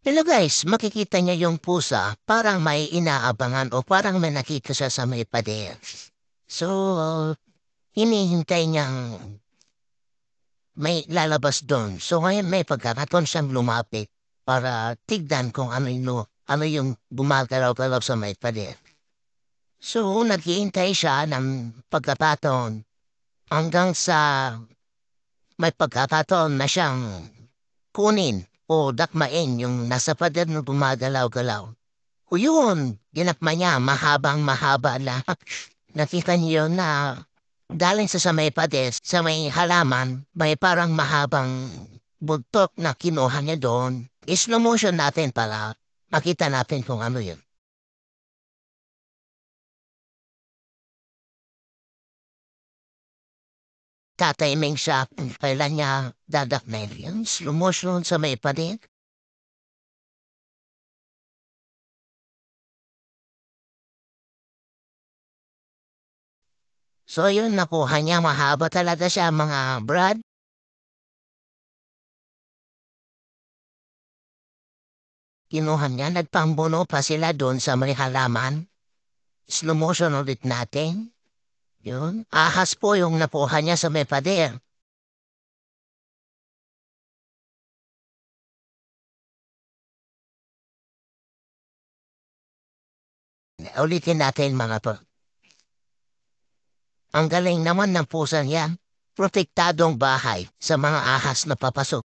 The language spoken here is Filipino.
Hello guys, makikita niya yung pusa, parang may inaabangan o parang may nakita siya sa may pader. So, hinihintay niyang may lalabas doon. So ngayon may pagkakataon siyang lumapit para tignan kung ano yung gumagalaw-galaw sa may pader. So, naghihintay siya ng pagkakataon hanggang sa may pagkakataon na siyang kunin o dakmain yung nasa pader na gumagalaw-galaw. O yun, ginakma niya, mahabang-mahaba na. Nakita niyo na galing sa may pader, sa may halaman, may parang mahabang buntot na kinuha niya doon. Slow motion natin para makita natin kung ano yun. Tataiming siya kung kailan niya dadakmain yun. Slow motion sa may pader. So yun, nakuha niya, mahaba talaga siya mga brad. Kinuha niya, nagpambuno pa sila doon sa may halaman. Slow motion ulit natin. Yun, ahas po yung nakuha niya sa may pader. Ulitin natin mga to. Ang galing naman ng pusa niya. Protektadong bahay sa mga ahas na papasok.